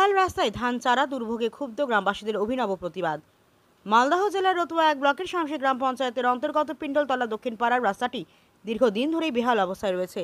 বেহাল রাস্তায় ধান চারা দুর্ভোগে ক্ষুব্ধ গ্রামবাসীদের অভিনব প্রতিবাদ। মালদহ জেলার রতুয়া 1 ব্লকের শামসি গ্রাম পঞ্চায়েতের অন্তর্গত পিণ্ডলতলা দক্ষিণ পাড়ার রাস্তাটি দীর্ঘদিন ধরেই বেহাল অবস্থায় রয়েছে।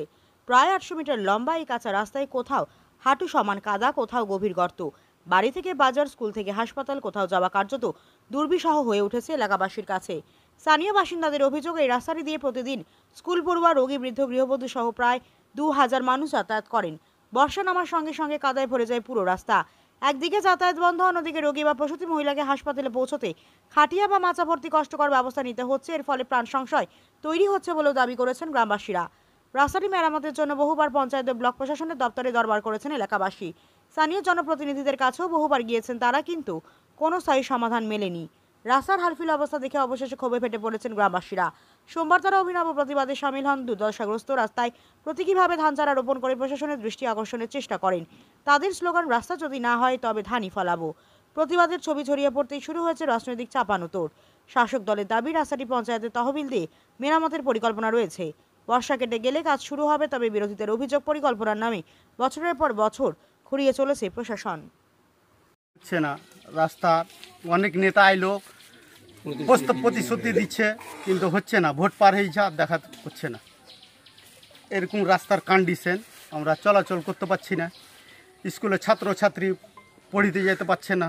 প্রায় 800 মিটার লম্বা এই কাঁচা রাস্তায় কোথাও হাঁটু সমান কাদা, কোথাও গভীর গর্ত। বাড়ি থেকে বাজার, স্কুল থেকে হাসপাতাল কোথাও যাওয়া কার্যত দুর্বিষহ হয়ে উঠেছে এলাকাবাসীর কাছে। স্থানীয় বাসিন্দাদের অভিযোগ, এই রাস্তাটি দিয়ে প্রতিদিন স্কুল পড়ুয়া, রোগী, বৃদ্ধ, গৃহবধূ সহ প্রায় 2000 মানুষ যাতায়াত করেন। বর্ষা নামার সঙ্গে সঙ্গে কাদায় ভরে যায় পুরো রাস্তা। একদিকে যাতায়াত বন্ধ, অন্যদিকে রোগী বা প্রসূতি মহিলাকে হাসপাতালে পৌঁছতে খাটিয়া বা মাচা ভর্তি কষ্টকর ব্যবস্থা নিতে হচ্ছে। এর ফলে প্রাণ সংশয় তৈরি হচ্ছে বলেও দাবি করেছেন গ্রামবাসীরা। রাস্তাটি মেরামতের জন্য বহুবার পঞ্চায়েত ও ব্লক প্রশাসনের দপ্তরে দরবার করেছেন এলাকাবাসী। স্থানীয় জনপ্রতিনিধিদের কাছেও বহুবার গিয়েছেন তারা, কিন্তু কোনো স্থায়ী সমাধান মেলেনি। রাস্তার হালফিল অবস্থা দেখে অবশেষে ক্ষোভে ফেটে পড়েছেন গ্রামবাসীরা। সোমবার তারা অভিনব প্রতিবাদে সামিল হন। দুর্দশাগ্রস্ত রাস্তায় প্রতীকীভাবে ধান চারা রোপণ করে প্রশাসনের দৃষ্টি আকর্ষণের চেষ্টা করেন। তাদের স্লোগান, রাস্তা যদি না হয় তবে ধানই ফলাবো। প্রতিবাদের ছবি ছড়িয়ে পড়তেই শুরু হয়েছে রাজনৈতিক চাপানোতর। শাসক দলের দাবি, রাস্তাটি পঞ্চায়েতের তহবিল দিয়ে মেরামতের পরিকল্পনা রয়েছে। বর্ষা কেটে গেলে কাজ শুরু হবে, তবে বিরোধীদের অভিযোগ, পরিকল্পনার নামে বছরের পর বছর খুঁড়িয়ে চলেছে প্রশাসন। হচ্ছে না, রাস্তা অনেক নেতা আইলো, প্রতিশ্রুতি দিচ্ছে, কিন্তু হচ্ছে না। ভোট পার হয়ে যা দেখা হচ্ছে না। এরকম রাস্তার কন্ডিশন, আমরা চলাচল করতে পারছি না। স্কুলে ছাত্রছাত্রী পড়িতে যেতে পারছে না।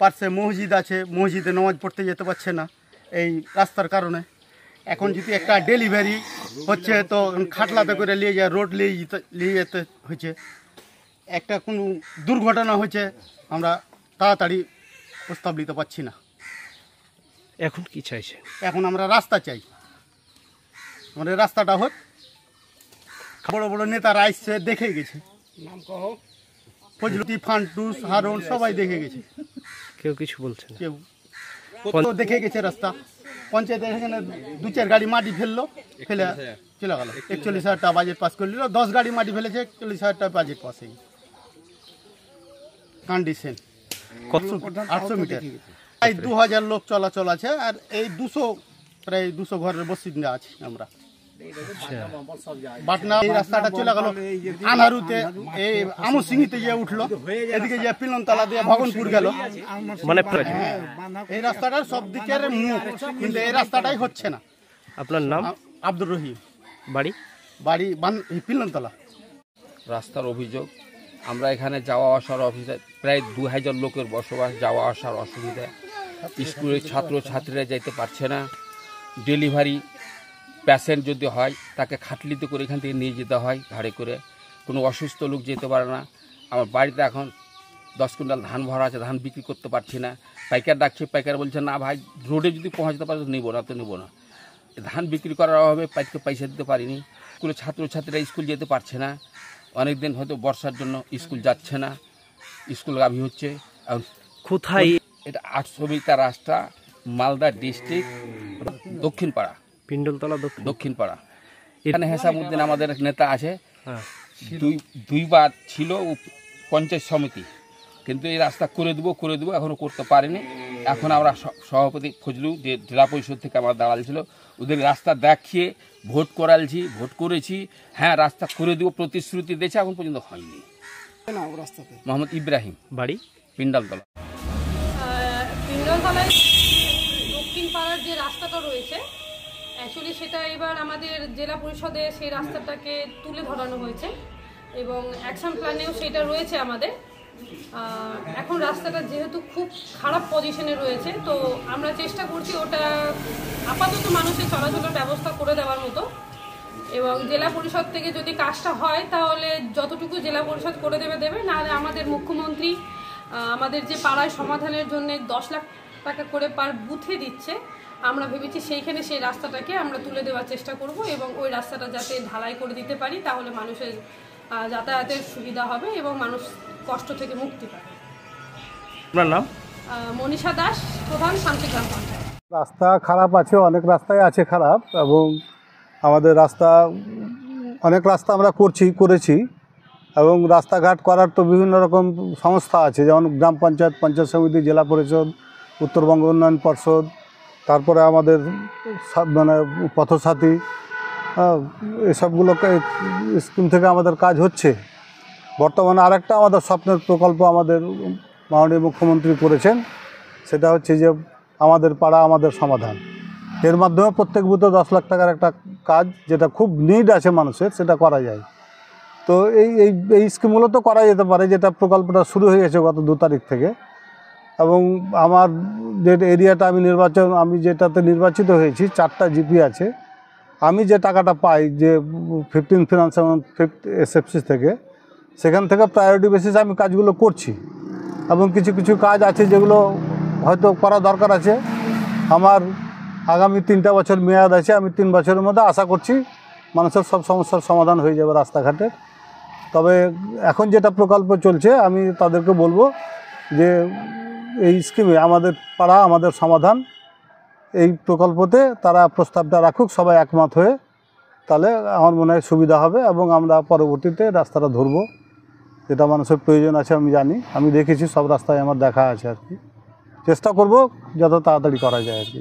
পাশে মসজিদ আছে, মসজিদে নামাজ পড়তে যেতে পারছে না এই রাস্তার কারণে। এখন যদি একটা ডেলিভারি হচ্ছে তো খাটলাতে করে নিয়ে যায়, রোড নিয়ে যেতে হচ্ছে। একটা কোনো দুর্ঘটনা হচ্ছে, আমরা তাড়াতাড়ি প্রস্তাব নিতে পারছি না। এখন কি চাইছে? এখন আমরা রাস্তা চাই, আমাদের রাস্তাটা হোক। বড় বড় নেতারা আসছে, দেখে গেছে, ফজলুদ্দি, ফান্টুস, হারুন সবাই দেখে গেছে। কেউ কিছু বলছে না? কেউ দেখে গেছে রাস্তা। পঞ্চায়েতের এখানে 2-4 গাড়ি মাটি ফেলে চলে গেল। 41,000 টাকা বাজেট পাস করে নিল। 10 গাড়ি মাটি ফেলেছে, 41,000 টাকা বাজেট পাস হয়ে কন্ডিশন। 800 মিটার, প্রায় 2000 লোক চলাচল আছে। আর এই প্রায় 200 ঘরের বসিন্দা আছে আমরা। বাটনা এই রাস্তাটা চলে গেল আনারুতে, এই আমসিংহিতে যে উঠলো, এদিকে যে পিলনতলা দিয়ে ভগনপুর গেল। মানে এই রাস্তাটার সব দিকের মুখ, কিন্তু এই রাস্তাটাই হচ্ছে না। আপনার নাম? আব্দুর রহিম। বাড়ি পিলনতলা। রাস্তার অভিযোগ, আমরা এখানে যাওয়া আসার অসুবিধা, প্রায় 2000 লোকের বসবাস, যাওয়া আসার অসুবিধা। স্কুলের ছাত্রছাত্রীরা যেতে পারছে না। ডেলিভারি পেশেন্ট যদি হয় তাকে খাটলিতে করে এখান থেকে নিয়ে যেতে হয় ঘাড়ে করে। কোনো অসুস্থ লোক যেতে পারে না। আমার বাড়িতে এখন 10 কুইন্টাল ধান ভরা আছে, ধান বিক্রি করতে পারছি না। পাইকার ডাকছে, পাইকার বলছে না ভাই, রোডে যদি পৌঁছাতে পারে তো নেবো না। ধান বিক্রি করার অভাবে পাইকারকে পয়সা দিতে পারিনি। স্কুলে ছাত্রছাত্রীরা স্কুল যেতে পারছে না। অনেকদিন হয়তো বর্ষার জন্য স্কুল যাচ্ছে না, স্কুল গাভী হচ্ছে। কোথায় এটা? 800 মিটার রাস্তা, মালদা ডিস্ট্রিক্ট, দক্ষিণ পাড়া, পিণ্ডলতলা দক্ষিণ পাড়া। এখানে হেসামুদ্দিন আমাদের নেতা আছে। হ্যাঁ, দুইবার ছিল পঞ্চায়েত সমিতি, কিন্তু এই রাস্তা করে দেবো এখনো করতে পারেনি। এখন আমরা সভাপতি ফজলু, যে জেলা পরিষদ থেকে আমার দাঁড়াল ছিল, ওদের রাস্তা দেখিয়ে ভোট করেছি। হ্যাঁ, রাস্তা করে দেবো প্রতিশ্রুতি দিয়েছে, এখন পর্যন্ত হয়নি। মোহাম্মদ ইব্রাহিম, বাড়ি পিণ্ডলতলা। পিণ্ডলতলায় দক্ষিণ পাড়ার যে রাস্তাটা রয়েছে, অ্যাকচুয়ালি সেটা এবার আমাদের জেলা পরিষদে সেই রাস্তাটাকে তুলে ধরানো হয়েছে এবং অ্যাকশন প্ল্যানেও সেটা রয়েছে আমাদের। এখন রাস্তাটা যেহেতু খুব খারাপ পজিশনে রয়েছে, তো আমরা চেষ্টা করছি ওটা আপাতত মানুষের চলাচলের ব্যবস্থা করে দেওয়ার মতো। এবং জেলা পরিষদ থেকে যদি কাজটা হয় তাহলে যতটুকু জেলা পরিষদ করে দেবে, নাহলে আমাদের মুখ্যমন্ত্রী আমাদের যে পাড়ায় সমাধানের জন্য 10 লাখ টাকা করে পার বুথে দিচ্ছে, আমরা ভেবেছি সেইখানে সেই রাস্তাটাকে আমরা তুলে দেওয়ার চেষ্টা করব এবং ওই রাস্তাটা যাতে ঢালাই করে দিতে পারি, তাহলে মানুষের যাতায়াতের সুবিধা হবে এবং মানুষ কষ্ট থেকে মুক্তি পাবে। আপনার নাম? মনীষা দাস, প্রধান, শামসি গ্রাম পঞ্চায়েত। রাস্তা খারাপ আছে, অনেক রাস্তায় আছে খারাপ, এবং আমাদের অনেক রাস্তা আমরা করেছি এবং রাস্তাঘাট করার তো বিভিন্ন রকম সংস্থা আছে, যেমন গ্রাম পঞ্চায়েত, পঞ্চায়েত সমিতি, জেলা পরিষদ, উত্তরবঙ্গ উন্নয়ন পর্ষদ, তারপরে আমাদের মানে পথসাথী, এসবগুলোকে স্কিম থেকে আমাদের কাজ হচ্ছে। বর্তমানে আরেকটা আমাদের স্বপ্নের প্রকল্প আমাদের মাননীয় মুখ্যমন্ত্রী করেছেন, সেটা হচ্ছে যে আমাদের পাড়া আমাদের সমাধান। এর মাধ্যমে প্রত্যেক বুথে 10 লাখ টাকার একটা কাজ, যেটা খুব নিড আছে মানুষের, সেটা করা যায়। তো এই স্কিমগুলো তো করা যেতে পারে, যেটা প্রকল্পটা শুরু হয়ে গেছে গত 2 তারিখ থেকে। এবং আমার যে এরিয়াটা আমি যেটাতে নির্বাচিত হয়েছি, 4টা জিপি আছে। আমি যে টাকাটা পাই, যে 15 ফিনান্স এবং 5 এসএফসি থেকে, সেখান থেকে প্রায়োরিটি বেসিসে আমি কাজগুলো করছি। এবং কিছু কিছু কাজ আছে যেগুলো হয়তো করা দরকার আছে। আমার আগামী 3টা বছর মেয়াদ আছে, আমি 3 বছরের মধ্যে আশা করছি মানুষের সব সমস্যার সমাধান হয়ে যাবে রাস্তাঘাটের। তবে এখন যেটা প্রকল্প চলছে, আমি তাদেরকে বলবো যে এই স্কিমে আমাদের পাড়া আমাদের সমাধান, এই প্রকল্পতে তারা প্রস্তাবটা রাখুক, সবাই একমত হয়ে, তাহলে আমার মনে হয় সুবিধা হবে। এবং আমরা পরবর্তীতে রাস্তাটা ধরবো, যেটা মানুষের প্রয়োজন আছে আমি জানি, আমি দেখেছি সব রাস্তায় আমার দেখা আছে আর কি। চেষ্টা করব যত তাড়াতাড়ি করা যায় আর কি।